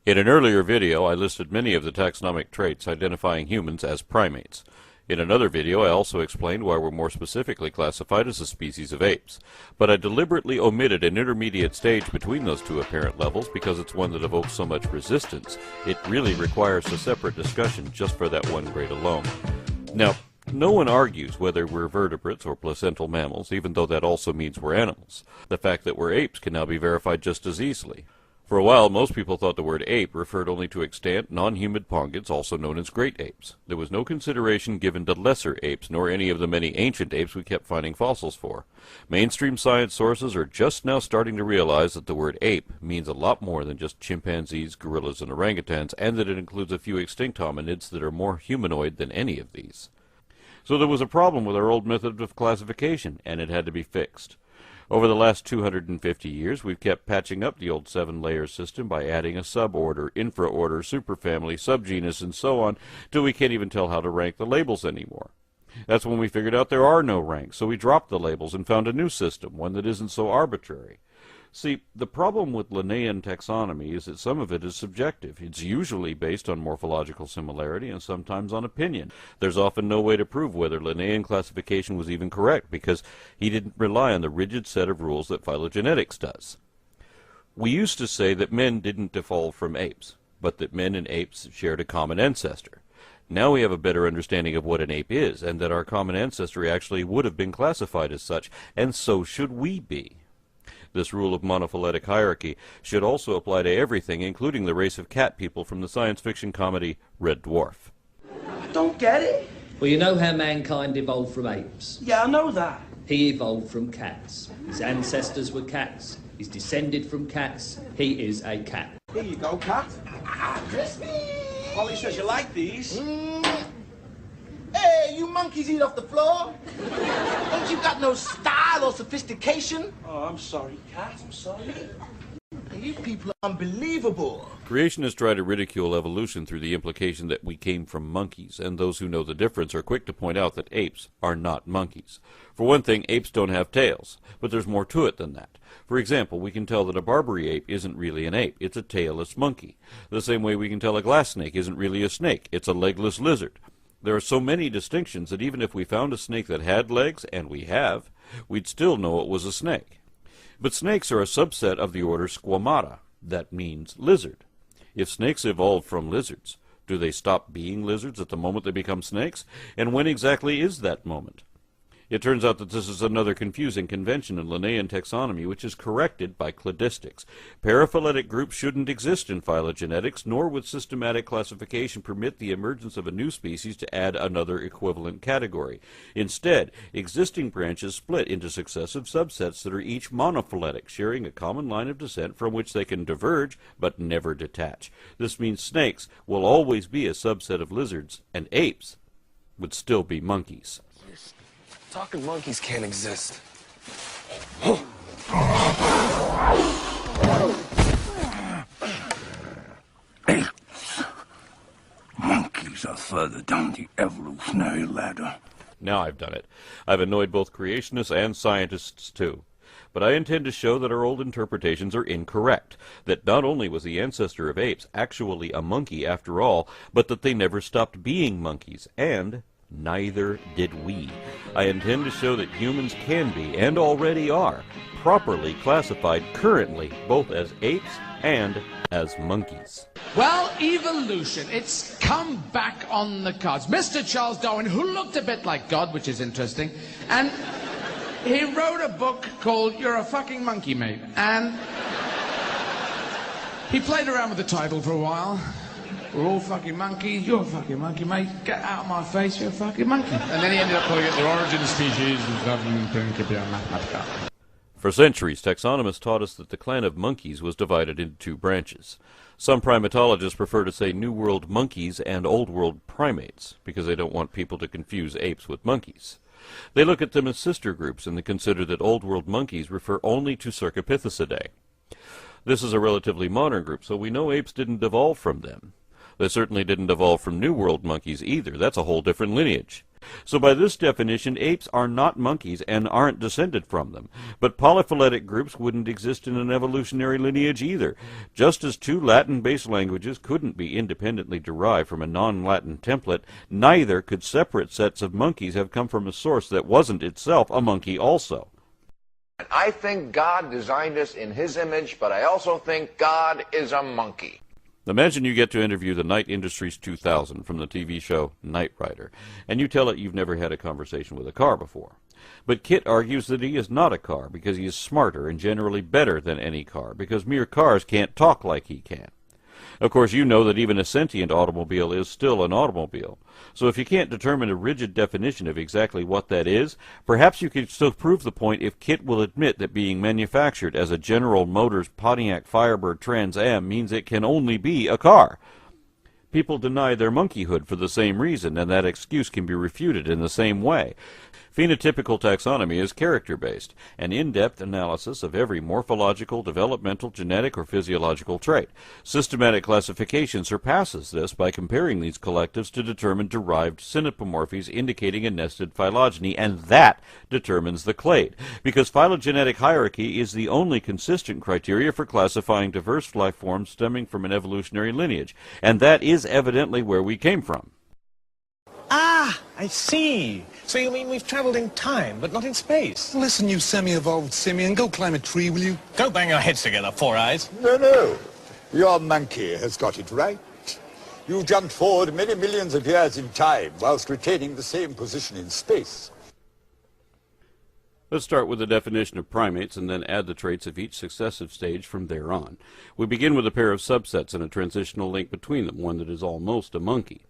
In an earlier video, I listed many of the taxonomic traits identifying humans as primates. In another video, I also explained why we're more specifically classified as a species of apes. But I deliberately omitted an intermediate stage between those two apparent levels because it's one that evokes so much resistance. It really requires a separate discussion just for that one grade alone. Now, no one argues whether we're vertebrates or placental mammals, even though that also means we're animals. The fact that we're apes can now be verified just as easily. For a while, most people thought the word ape referred only to extant, non-humid pongans, also known as great apes. There was no consideration given to lesser apes, nor any of the many ancient apes we kept finding fossils for. Mainstream science sources are just now starting to realize that the word ape means a lot more than just chimpanzees, gorillas, and orangutans, and that it includes a few extinct hominids that are more humanoid than any of these. So there was a problem with our old method of classification, and it had to be fixed. Over the last 250 years, we've kept patching up the old 7-layer system by adding a suborder, infraorder, superfamily, subgenus, and so on, till we can't even tell how to rank the labels anymore. That's when we figured out there are no ranks, so we dropped the labels and found a new system, one that isn't so arbitrary. See, the problem with Linnaean taxonomy is that some of it is subjective. It's usually based on morphological similarity and sometimes on opinion. There's often no way to prove whether Linnaean classification was even correct because he didn't rely on the rigid set of rules that phylogenetics does. We used to say that men didn't evolve from apes, but that men and apes shared a common ancestor. Now we have a better understanding of what an ape is, and that our common ancestry actually would have been classified as such, and so should we be. This rule of monophyletic hierarchy should also apply to everything, including the race of cat people from the science fiction comedy Red Dwarf. I don't get it. Well, you know how mankind evolved from apes? Yeah, I know that. He evolved from cats. His ancestors were cats. He's descended from cats. He is a cat. Here you go, cat. Crispy! Polly says you like these. Hey, you monkeys eat off the floor? Ain't you got no style or sophistication? Oh, I'm sorry, cat. I'm sorry. You people are unbelievable. Creationists try to ridicule evolution through the implication that we came from monkeys, and those who know the difference are quick to point out that apes are not monkeys. For one thing, apes don't have tails, but there's more to it than that. For example, we can tell that a Barbary ape isn't really an ape, it's a tailless monkey. The same way we can tell a glass snake isn't really a snake, it's a legless lizard. There are so many distinctions that even if we found a snake that had legs, and we have, we'd still know it was a snake. But snakes are a subset of the order Squamata. That means lizard. If snakes evolved from lizards, do they stop being lizards at the moment they become snakes? And when exactly is that moment? It turns out that this is another confusing convention in Linnaean taxonomy, which is corrected by cladistics. Paraphyletic groups shouldn't exist in phylogenetics, nor would systematic classification permit the emergence of a new species to add another equivalent category. Instead, existing branches split into successive subsets that are each monophyletic, sharing a common line of descent from which they can diverge but never detach. This means snakes will always be a subset of lizards, and apes would still be monkeys. Talking monkeys can't exist. Monkeys are further down the evolutionary ladder. Now I've done it. I've annoyed both creationists and scientists too. But I intend to show that our old interpretations are incorrect, that not only was the ancestor of apes actually a monkey after all, but that they never stopped being monkeys, and neither did we. I intend to show that humans can be, and already are, properly classified currently both as apes and as monkeys. Well, evolution, it's come back on the cards. Mr. Charles Darwin, who looked a bit like God, which is interesting, and he wrote a book called You're a Fucking Monkey, Mate. And he played around with the title for a while. We're all fucking monkeys, you're a fucking monkey, mate. Get out of my face, you're a fucking monkey. And then he ended up calling it The Origin of Species and For centuries, taxonomists taught us that the clan of monkeys was divided into two branches. Some primatologists prefer to say New World monkeys and Old World primates, because they don't want people to confuse apes with monkeys. They look at them as sister groups, and they consider that Old World monkeys refer only to Cercopithecidae. This is a relatively modern group, so we know apes didn't evolve from them. They certainly didn't evolve from New World monkeys either. That's a whole different lineage. So by this definition, apes are not monkeys and aren't descended from them. But polyphyletic groups wouldn't exist in an evolutionary lineage either. Just as two Latin-based languages couldn't be independently derived from a non-Latin template, neither could separate sets of monkeys have come from a source that wasn't itself a monkey also. I think God designed us in his image, but I also think God is a monkey. Imagine you get to interview the Night Industries 2000 from the TV show Knight Rider, and you tell it you've never had a conversation with a car before. But Kit argues that he is not a car because he is smarter and generally better than any car, because mere cars can't talk like he can. Of course, you know that even a sentient automobile is still an automobile. So if you can't determine a rigid definition of exactly what that is, perhaps you could still prove the point if Kit will admit that being manufactured as a General Motors Pontiac Firebird Trans Am means it can only be a car. People deny their monkeyhood for the same reason, and that excuse can be refuted in the same way. Phenotypical taxonomy is character-based, an in-depth analysis of every morphological, developmental, genetic, or physiological trait. Systematic classification surpasses this by comparing these collectives to determine derived synapomorphies indicating a nested phylogeny, and that determines the clade, because phylogenetic hierarchy is the only consistent criteria for classifying diverse life forms stemming from an evolutionary lineage, and that is evidently where we came from. Ah, I see. So you mean we've traveled in time, but not in space? Listen, you semi-evolved simian, go climb a tree, will you? Go bang your heads together, Four Eyes. No. Your monkey has got it right. You jumped forward many millions of years in time, whilst retaining the same position in space. Let's start with the definition of primates and then add the traits of each successive stage from there on. We begin with a pair of subsets and a transitional link between them, one that is almost a monkey.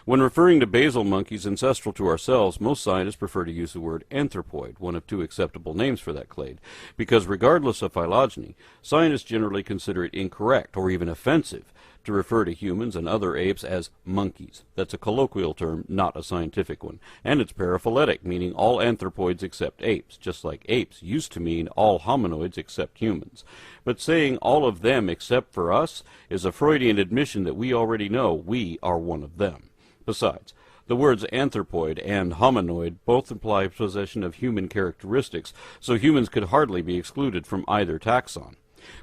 When referring to basal monkeys ancestral to ourselves, most scientists prefer to use the word anthropoid, one of two acceptable names for that clade, because regardless of phylogeny, scientists generally consider it incorrect or even offensive to refer to humans and other apes as monkeys. That's a colloquial term, not a scientific one. And it's paraphyletic, meaning all anthropoids except apes, just like apes used to mean all hominoids except humans. But saying all of them except for us is a Freudian admission that we already know we are one of them. Besides, the words anthropoid and hominoid both imply possession of human characteristics, so humans could hardly be excluded from either taxon.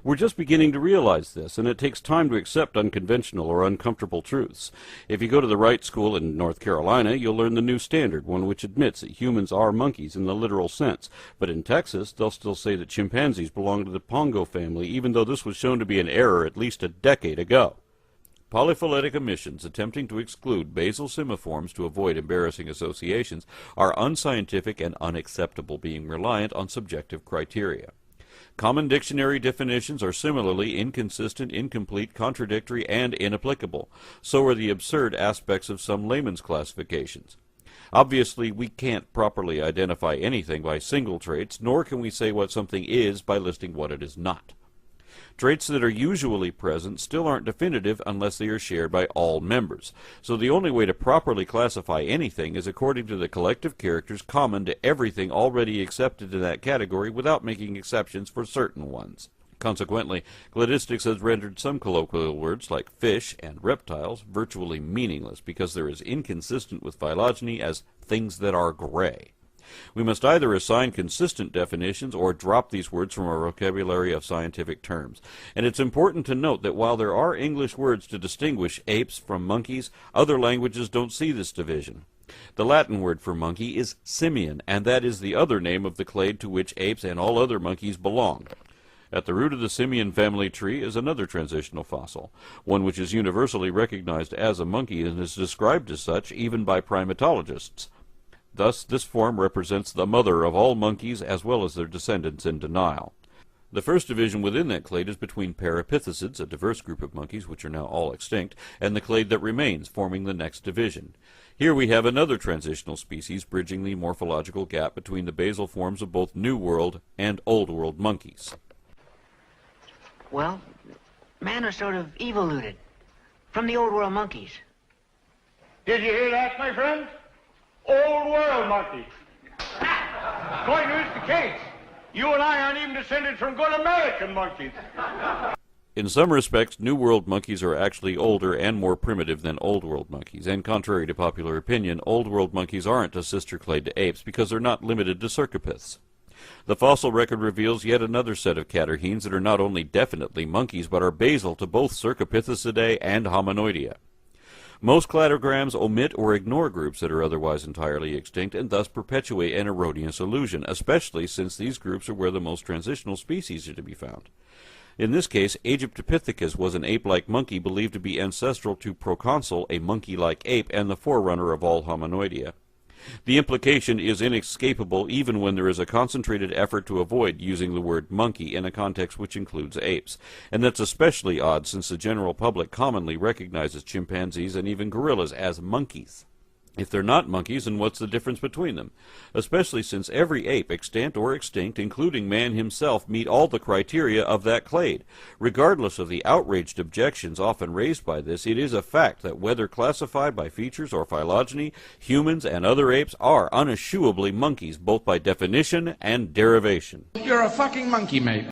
We're just beginning to realize this, and it takes time to accept unconventional or uncomfortable truths. If you go to the right school in North Carolina, you'll learn the new standard, one which admits that humans are monkeys in the literal sense. But in Texas, they'll still say that chimpanzees belong to the Pongo family, even though this was shown to be an error at least a decade ago. Polyphyletic omissions attempting to exclude basal simiforms to avoid embarrassing associations are unscientific and unacceptable, being reliant on subjective criteria. Common dictionary definitions are similarly inconsistent, incomplete, contradictory, and inapplicable. So are the absurd aspects of some layman's classifications. Obviously, we can't properly identify anything by single traits, nor can we say what something is by listing what it is not. Traits that are usually present still aren't definitive unless they are shared by all members. So the only way to properly classify anything is according to the collective characters common to everything already accepted in that category without making exceptions for certain ones. Consequently, cladistics has rendered some colloquial words like fish and reptiles virtually meaningless because they're as inconsistent with phylogeny as things that are gray. We must either assign consistent definitions or drop these words from our vocabulary of scientific terms. And it's important to note that while there are English words to distinguish apes from monkeys, other languages don't see this division. The Latin word for monkey is simian, and that is the other name of the clade to which apes and all other monkeys belong. At the root of the simian family tree is another transitional fossil, one which is universally recognized as a monkey and is described as such even by primatologists. Thus, this form represents the mother of all monkeys as well as their descendants in denial. The first division within that clade is between parapithecids, a diverse group of monkeys which are now all extinct, and the clade that remains, forming the next division. Here we have another transitional species bridging the morphological gap between the basal forms of both New World and Old World monkeys. Well, man are sort of evoluted from the Old World monkeys. Did you hear that, my friend? Old World monkey. Going to is the case. You and I aren't even descended from good American monkeys. In some respects, New World monkeys are actually older and more primitive than Old World monkeys, and contrary to popular opinion, Old World monkeys aren't a sister clade to apes because they're not limited to cercopiths. The fossil record reveals yet another set of catarrhines that are not only definitely monkeys, but are basal to both Cercopithecidae and Hominoidea. Most cladograms omit or ignore groups that are otherwise entirely extinct and thus perpetuate an erroneous illusion, especially since these groups are where the most transitional species are to be found. In this case, Aegyptopithecus was an ape-like monkey believed to be ancestral to Proconsul, a monkey-like ape, and the forerunner of all Hominoidea. The implication is inescapable even when there is a concentrated effort to avoid using the word monkey in a context which includes apes, and that's especially odd since the general public commonly recognizes chimpanzees and even gorillas as monkeys. If they're not monkeys, then what's the difference between them? Especially since every ape, extant or extinct, including man himself, meet all the criteria of that clade. Regardless of the outraged objections often raised by this, it is a fact that whether classified by features or phylogeny, humans and other apes are uneschewably monkeys, both by definition and derivation. You're a fucking monkey, mate.